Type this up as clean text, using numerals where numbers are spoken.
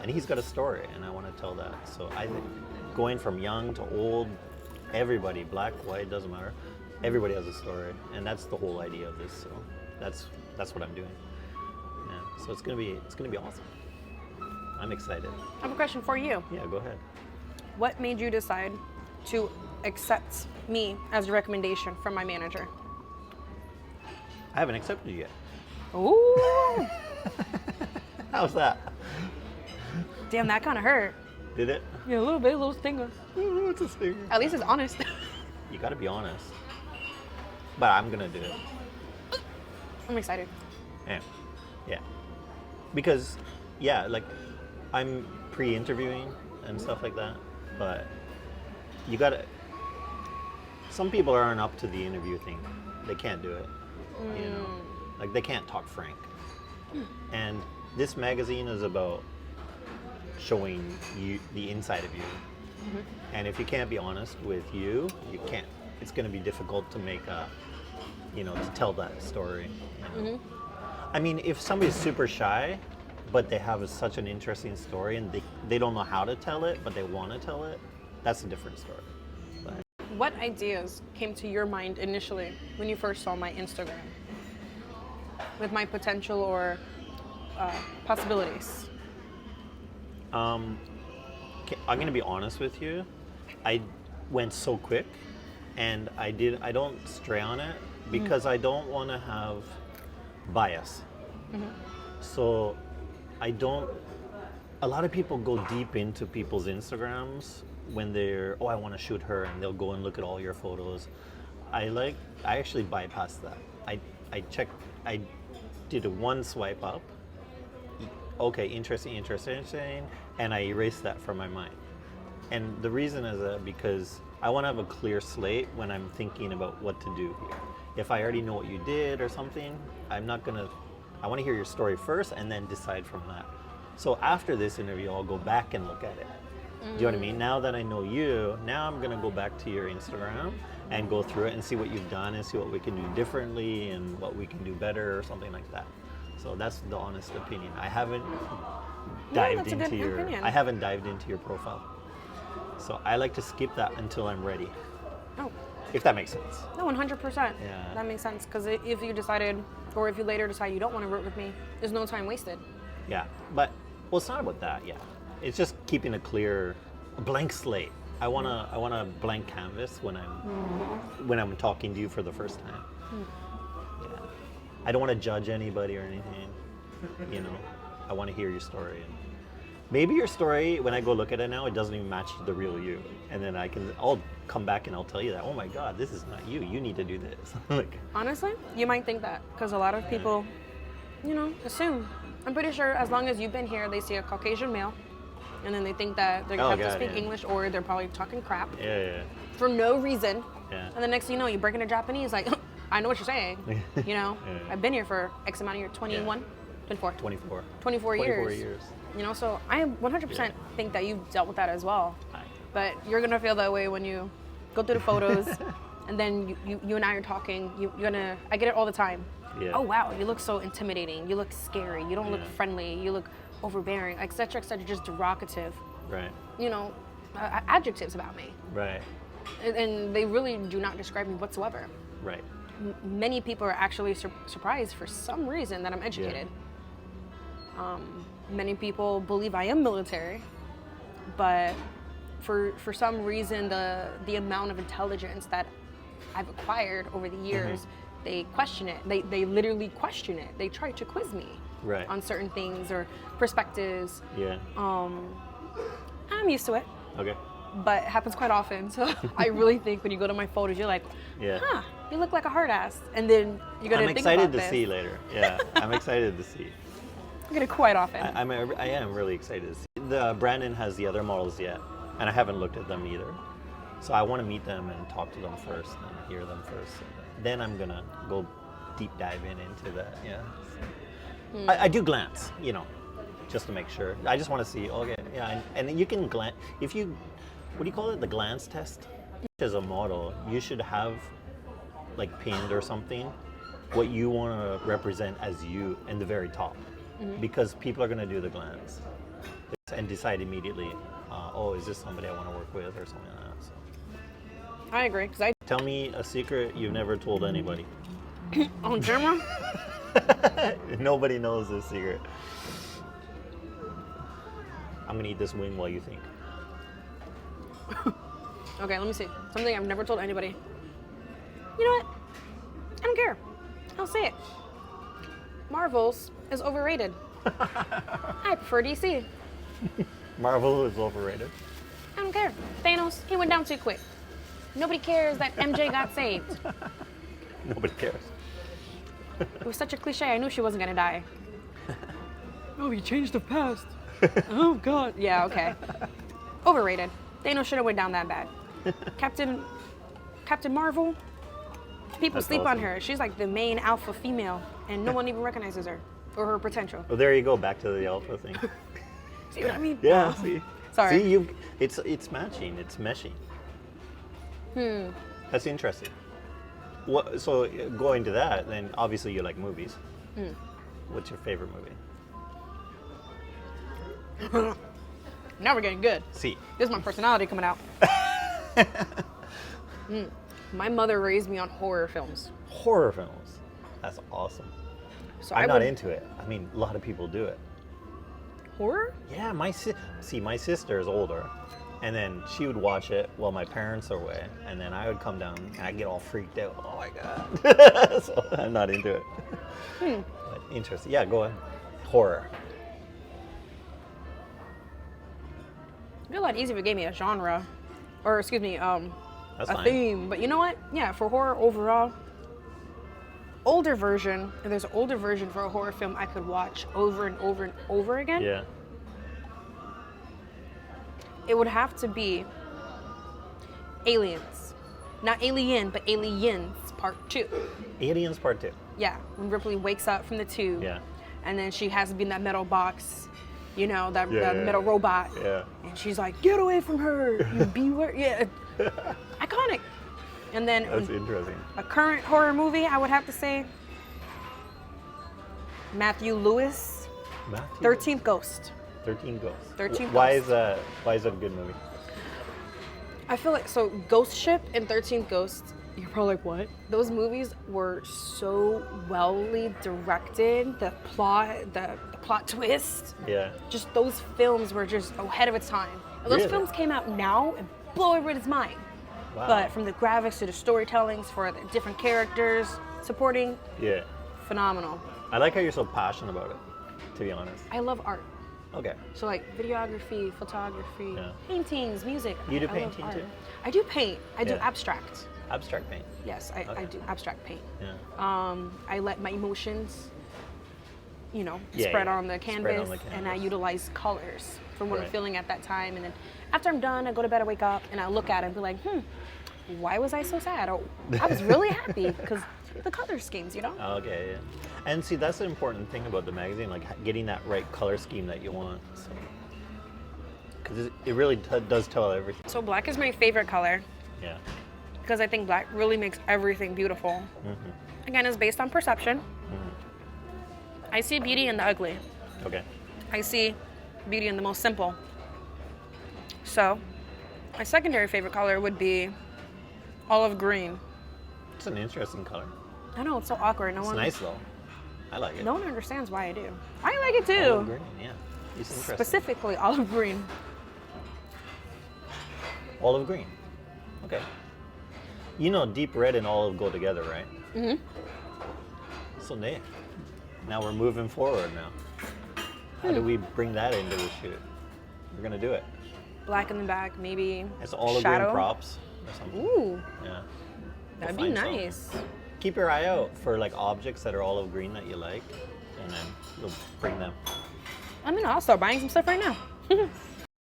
and he's got a story, and I want to tell that. So I think going from young to old, everybody, black, white, doesn't matter. Everybody has a story, and that's the whole idea of this. So that's what I'm doing. Yeah. So it's gonna be awesome. I'm excited. I have a question for you. Yeah, go ahead. What made you decide to accept me as a recommendation from my manager? I haven't accepted you yet. Ooh. How's that? Damn, that kind of hurt. Did it? Yeah, a little bit, a little stinger. Oh, it's a stinger. At least it's honest. You gotta be honest. But I'm gonna do it. I'm excited. Yeah. Yeah. Because, yeah, like, I'm pre-interviewing and stuff like that, but you gotta, some people aren't up to the interview thing. They can't do it, you know? Like, they can't talk frank. And this magazine is about showing you the inside of you. And if you can't be honest with you can't. It's going to be difficult to make a, to tell that story. You know? I mean, if somebody's super shy, but they have such an interesting story and they don't know how to tell it, but they want to tell it, that's a different story. But What ideas came to your mind initially when you first saw my Instagram with my potential or possibilities? I'm going to be honest with you. I went so quick, and I don't stray on it because I don't want to have bias. So a lot of people go deep into people's Instagrams when they're, I want to shoot her, and they'll go and look at all your photos. I actually bypassed that. I did a one swipe up. Okay, interesting, and I erased that from my mind. And the reason is that because I want to have a clear slate when I'm thinking about what to do here. If I already know what you did or something, I want to hear your story first and then decide from that. So after this interview, I'll go back and look at it. Do you know what I mean? Now that I know you, now I'm going to go back to your Instagram and go through it and see what you've done and see what we can do differently and what we can do better or something like that. So that's the honest opinion. I haven't dived into your profile. So I like to skip that until I'm ready. Oh. If that makes sense. No, 100%. Yeah. That makes sense, because if you decided, or if you later decide you don't want to work with me, there's no time wasted. Yeah, but, it's not about that, yeah. It's just keeping a blank slate. I want a blank canvas when I'm talking to you for the first time. Yeah. I don't want to judge anybody or anything. I want to hear your story. And maybe your story, when I go look at it now, it doesn't even match the real you. And then I'll come back and I'll tell you that, oh my God, this is not you. You need to do this. Honestly, you might think that, because a lot of people, assume. I'm pretty sure as long as you've been here, they see a Caucasian male, and then they think that they're going to have to speak English, or they're probably talking crap. Yeah. For no reason. Yeah. And the next thing you know, you break into Japanese, like, I know what you're saying. I've been here for X amount of years, 21, 24. 24. 24 years. So I 100% think that you've dealt with that as well. But you're going to feel that way when you go through the photos, and then you and I are talking. I get it all the time. Yeah. Oh, wow, you look so intimidating. You look scary. You don't look friendly. You look overbearing, et cetera, just derogative. Right. Adjectives about me. Right. And they really do not describe me whatsoever. Right. Many people are actually surprised for some reason that I'm educated. Yeah. Many people believe I am military, but for some reason, the amount of intelligence that I've acquired over the years, they question it. They literally question it. They try to quiz me on certain things or perspectives. Yeah. I'm used to it. Okay. But it happens quite often. So I really think when you go to my photos, you're like, you look like a hard ass. And then you're going to think about this. I'm excited to see later. Yeah, I'm excited to see. I get it quite often. I am really excited to see. Brandon has the other models yet, and I haven't looked at them either. So I want to meet them and talk to them first and hear them first. Then I'm going to go deep dive into that, yeah. So I do glance, just to make sure. I just want to see, and you can glance, what do you call it, the glance test? As a model, you should have, pinned or something, what you want to represent as you in the very top. Because people are going to do the glance. and decide immediately, oh, is this somebody I want to work with or something like that. So. I agree. Cause I Tell me a secret you've never told anybody. on camera. Nobody knows this secret. I'm gonna eat this wing while you think. Okay, let me see. Something I've never told anybody. You know what? I don't care. I'll say it. Marvel's is overrated. I prefer DC. Marvel is overrated. I don't care. Thanos, he went down too quick. Nobody cares that MJ got saved. Nobody cares. It was such a cliche, I knew she wasn't gonna die. Oh, he changed the past. Oh, God. Yeah, okay. Overrated. Thanos should have went down that bad. Captain Marvel, people That's sleep on awesome. her. She's like the main alpha female, and no one even recognizes her or her potential. Well, there you go. Back to the alpha thing. See what I mean? Yeah. See. Sorry. See, it's matching. It's meshing. That's interesting. What? So going to that, then obviously you like movies. What's your favorite movie? Now we're getting good. See. This is my personality coming out. My mother raised me on horror films. Horror films. That's awesome. So I'm I not would, into it. I mean, a lot of people do it. horror? Yeah, my sister is older, and then she would watch it while my parents are away, and then I would come down and I'd get all freaked out. Oh my god! So I'm not into it. But interesting. Yeah, go ahead. Horror. It'd be a lot easier if it gave me a genre, or excuse me, That's a fine. theme. But you know what? Yeah, for horror overall, older version. If there's an older version for a horror film I could watch over and over and over again, Yeah. it would have to be Aliens. Not Alien, but Aliens Part 2. Aliens Part 2. Yeah, when Ripley wakes up from the tube, Yeah. and then she has to be in that metal box, you know, that Yeah, that yeah, metal yeah. robot. Yeah. And she's like, get away from her, you beware. Yeah, iconic. And then That's interesting. a current horror movie, I would have to say Matthew Lewis, Matthew? 13th Ghost. 13 Ghosts. 13 Why Ghosts. why is that a good movie? I feel like, so Ghost Ship and 13th Ghost, you're probably like, what? Those movies were so wellly directed. The plot twist. Yeah. Just those films were just ahead of its time. And those Really? films came out now and blow everybody's mind. Wow. But from the graphics to the storytellings for the different characters, supporting, Yeah. phenomenal. I like how you're so passionate about it, to be honest. I love art. Okay. So like videography, photography, Yeah. paintings, music. You do I love painting art. too? I do paint. I do Yeah. abstract. Abstract paint. Yes, I Okay. do abstract paint. Yeah. I let my emotions, Yeah, spread yeah. on the Spread canvas, on the and I canvas. utilize colors from what I'm Right. feeling at that time. And then after I'm done, I go to bed, I wake up, and I look at it and be like, why was I so sad? Or I was really happy because the color schemes, you know? Okay, yeah. And see, that's the important thing about the magazine, like getting that right color scheme that you want. So. Because it really does tell everything. So black is my favorite color Yeah. because I think black really makes everything beautiful. Again, it's based on perception. I see beauty in the ugly. Okay. I see beauty in the most simple. So, my secondary favorite color would be olive green. It's an interesting color. I know, it's so awkward. No It's one, nice though. I like it. no one understands why I do. I like it too. Olive green, yeah. It's interesting. Specifically olive green. Olive green. Okay. You know, deep red and olive go together, right? Mhm. So now we're moving forward now. How do we bring that into the shoot? We're gonna do it. Black in the back, maybe It's olive shadow. green props or something. Ooh, Yeah. that'd We'll be find nice. Keep your eye out for like objects that are olive green that you like, and then you'll bring them. I mean, I'll start buying some stuff right now.